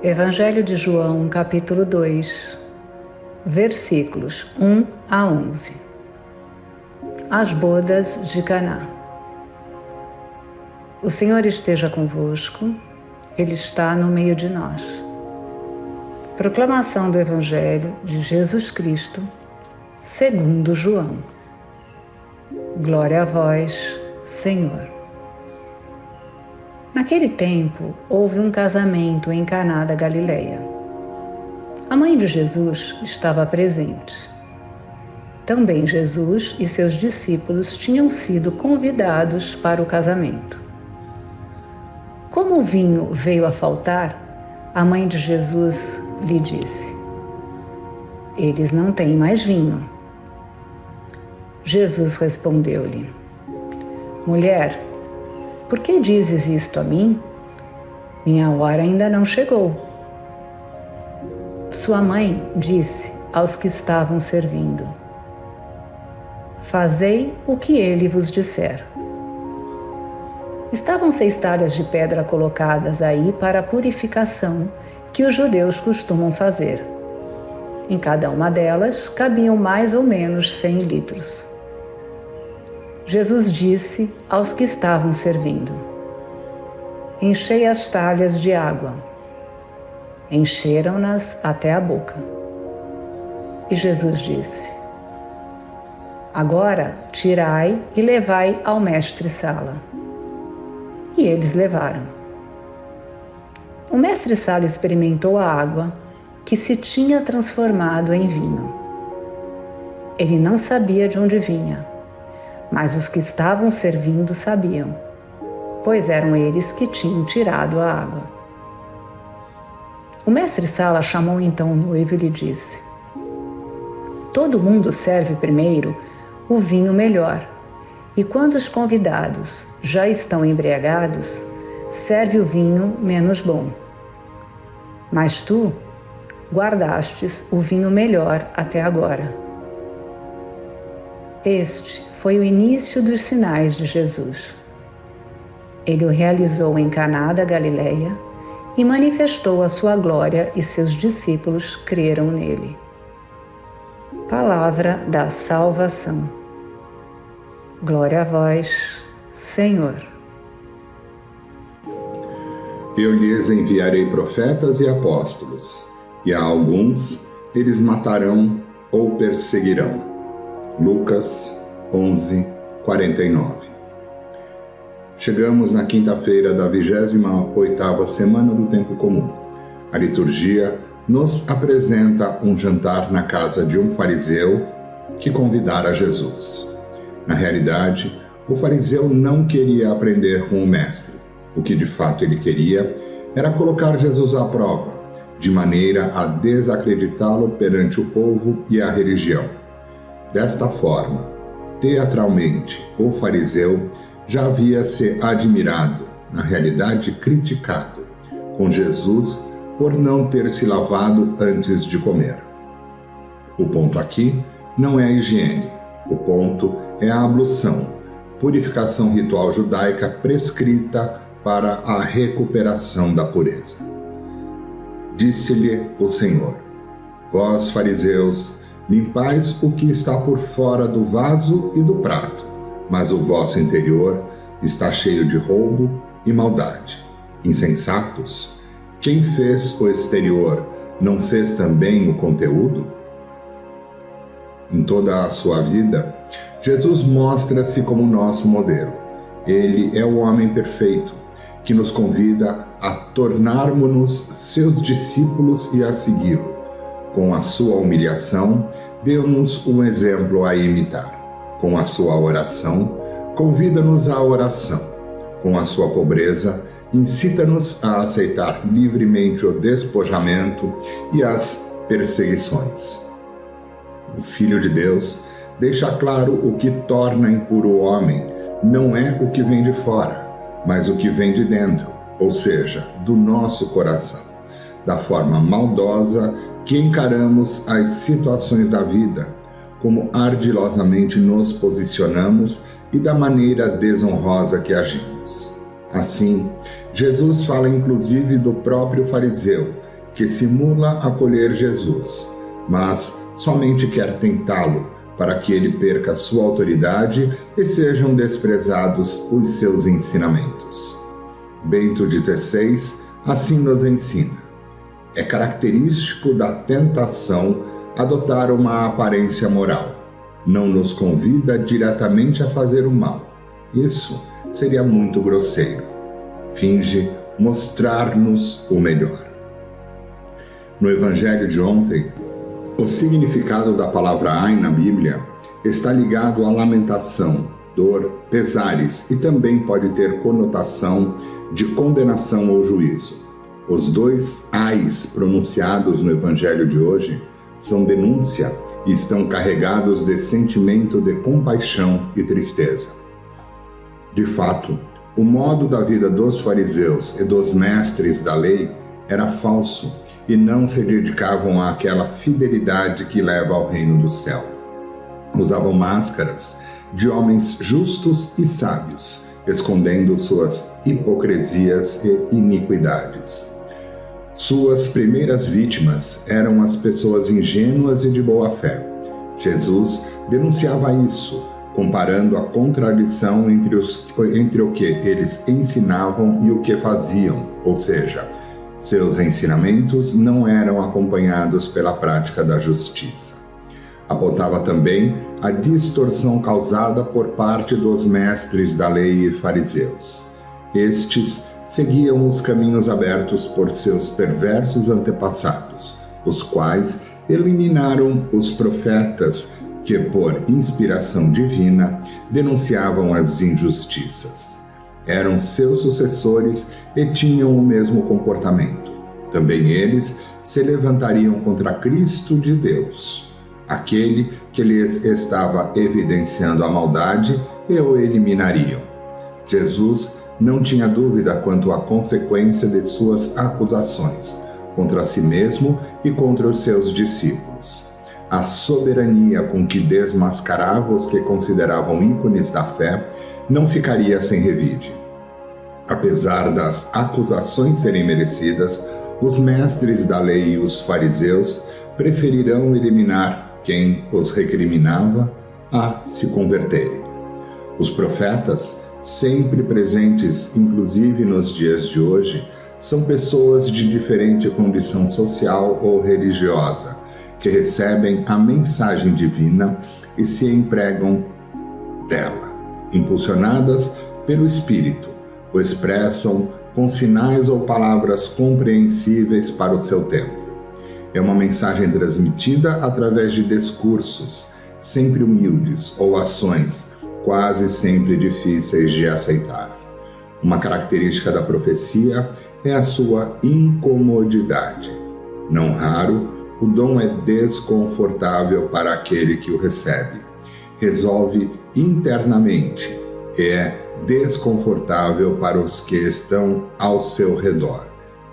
Evangelho de João, capítulo 2, versículos 1 a 11. As bodas de Caná. O Senhor esteja convosco, Ele está no meio de nós. Proclamação do Evangelho de Jesus Cristo, segundo João. Glória a vós, Senhor. Naquele tempo, houve um casamento em Caná da Galileia. A mãe de Jesus estava presente. Também Jesus e seus discípulos tinham sido convidados para o casamento. Como o vinho veio a faltar, a mãe de Jesus lhe disse: "Eles não têm mais vinho." Jesus respondeu-lhe: "Mulher, por que dizes isto a mim? Minha hora ainda não chegou." Sua mãe disse aos que estavam servindo: "Fazei o que ele vos disser." Estavam 6 talhas de pedra colocadas aí para a purificação que os judeus costumam fazer. Em cada uma delas cabiam mais ou menos 100 litros. Jesus disse aos que estavam servindo: "Enchei as talhas de água." Encheram-nas até a boca. E Jesus disse: "Agora tirai e levai ao mestre-sala." E eles levaram. O mestre-sala experimentou a água que se tinha transformado em vinho. Ele não sabia de onde vinha, mas os que estavam servindo sabiam, pois eram eles que tinham tirado a água. O mestre-sala chamou então o noivo e lhe disse: "Todo mundo serve primeiro o vinho melhor, e quando os convidados já estão embriagados, serve o vinho menos bom. Mas tu guardastes o vinho melhor até agora." Este foi o início dos sinais de Jesus. Ele o realizou em Caná da Galileia e manifestou a sua glória, e seus discípulos creram nele. Palavra da salvação. Glória a vós, Senhor. Eu lhes enviarei profetas e apóstolos, e a alguns eles matarão ou perseguirão. Lucas 11:49. Chegamos na quinta-feira da 28ª semana do Tempo Comum. A liturgia nos apresenta um jantar na casa de um fariseu que convidara Jesus. Na realidade, o fariseu não queria aprender com o mestre. O que de fato ele queria era colocar Jesus à prova, de maneira a desacreditá-lo perante o povo e a religião. Desta forma, teatralmente, o fariseu já havia se admirado, na realidade criticado, com Jesus por não ter se lavado antes de comer. O ponto aqui não é a higiene, o ponto é a ablução, purificação ritual judaica prescrita para a recuperação da pureza. Disse-lhe o Senhor: "Vós, fariseus, limpais o que está por fora do vaso e do prato, mas o vosso interior está cheio de roubo e maldade. Insensatos, quem fez o exterior não fez também o conteúdo?" Em toda a sua vida, Jesus mostra-se como nosso modelo. Ele é o homem perfeito, que nos convida a tornarmos-nos seus discípulos e a segui-lo. Com a sua humilhação, deu-nos um exemplo a imitar. Com a sua oração, convida-nos à oração. Com a sua pobreza, incita-nos a aceitar livremente o despojamento e as perseguições. O Filho de Deus deixa claro o que torna impuro o homem não é o que vem de fora, mas o que vem de dentro, ou seja, do nosso coração, da forma maldosa que encaramos as situações da vida, como ardilosamente nos posicionamos e da maneira desonrosa que agimos. Assim, Jesus fala inclusive do próprio fariseu, que simula acolher Jesus, mas somente quer tentá-lo para que ele perca sua autoridade e sejam desprezados os seus ensinamentos. Bento XVI assim nos ensina: é característico da tentação adotar uma aparência moral. Não nos convida diretamente a fazer o mal. Isso seria muito grosseiro. Finge mostrar-nos o melhor. No Evangelho de ontem, o significado da palavra ai na Bíblia está ligado à lamentação, dor, pesares e também pode ter conotação de condenação ou juízo. Os dois ais pronunciados no Evangelho de hoje são denúncia e estão carregados de sentimento de compaixão e tristeza. De fato, o modo da vida dos fariseus e dos mestres da lei era falso e não se dedicavam àquela fidelidade que leva ao reino do céu. Usavam máscaras de homens justos e sábios, escondendo suas hipocrisias e iniquidades. Suas primeiras vítimas eram as pessoas ingênuas e de boa fé. Jesus denunciava isso, comparando a contradição entre o que eles ensinavam e o que faziam, ou seja, seus ensinamentos não eram acompanhados pela prática da justiça. Apontava também a distorção causada por parte dos mestres da lei e fariseus. Estes seguiam os caminhos abertos por seus perversos antepassados, os quais eliminaram os profetas que, por inspiração divina, denunciavam as injustiças. Eram seus sucessores e tinham o mesmo comportamento. Também eles se levantariam contra Cristo de Deus, aquele que lhes estava evidenciando a maldade, e o eliminariam. Jesus não tinha dúvida quanto à consequência de suas acusações, contra si mesmo e contra os seus discípulos. A soberania com que desmascarava os que consideravam ícones da fé não ficaria sem revide. Apesar das acusações serem merecidas, os mestres da lei e os fariseus preferirão eliminar quem os recriminava a se converterem. Os profetas, sempre presentes inclusive nos dias de hoje, são pessoas de diferente condição social ou religiosa, que recebem a mensagem divina e se empregam dela, impulsionadas pelo Espírito, o expressam com sinais ou palavras compreensíveis para o seu tempo. É uma mensagem transmitida através de discursos, sempre humildes, ou ações, quase sempre difíceis de aceitar. Uma característica da profecia é a sua incomodidade. Não raro, o dom é desconfortável para aquele que o recebe. Resolve internamente e é desconfortável para os que estão ao seu redor,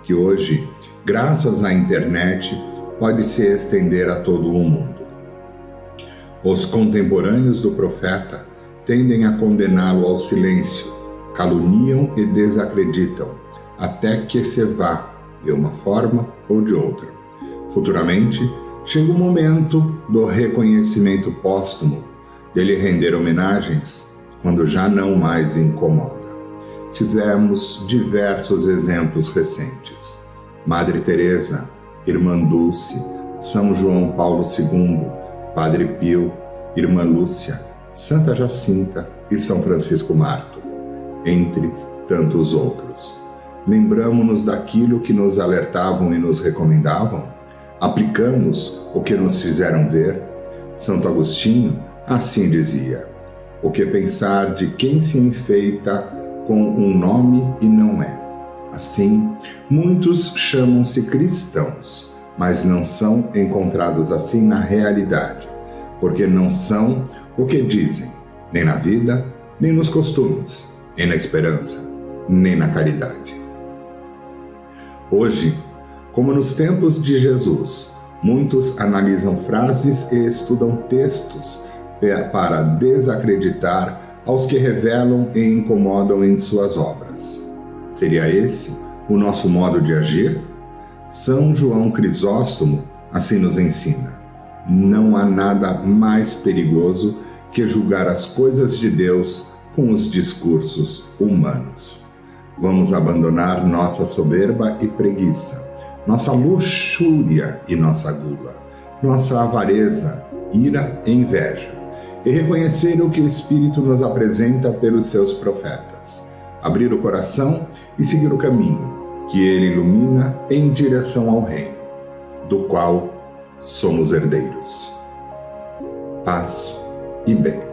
que hoje, graças à internet, pode se estender a todo o mundo. Os contemporâneos do profeta tendem a condená-lo ao silêncio, caluniam e desacreditam, até que se vá, de uma forma ou de outra. Futuramente, chega o momento do reconhecimento póstumo, dele render homenagens, quando já não mais incomoda. Tivemos diversos exemplos recentes. Madre Teresa, Irmã Dulce, São João Paulo II, Padre Pio, Irmã Lúcia, Santa Jacinta e São Francisco Mártir, entre tantos outros. Lembramo-nos daquilo que nos alertavam e nos recomendavam? Aplicamos o que nos fizeram ver? Santo Agostinho assim dizia: o que pensar de quem se enfeita com um nome e não é? Assim, muitos chamam-se cristãos, mas não são encontrados assim na realidade, porque não são o que dizem, nem na vida, nem nos costumes, nem na esperança, nem na caridade. Hoje, como nos tempos de Jesus, muitos analisam frases e estudam textos para desacreditar aos que revelam e incomodam em suas obras. Seria esse o nosso modo de agir? São João Crisóstomo assim nos ensina: não há nada mais perigoso que julgar as coisas de Deus com os discursos humanos. Vamos abandonar nossa soberba e preguiça, nossa luxúria e nossa gula, nossa avareza, ira e inveja, e reconhecer o que o Espírito nos apresenta pelos seus profetas, abrir o coração e seguir o caminho que ele ilumina em direção ao reino, do qual somos herdeiros. Paz e bem.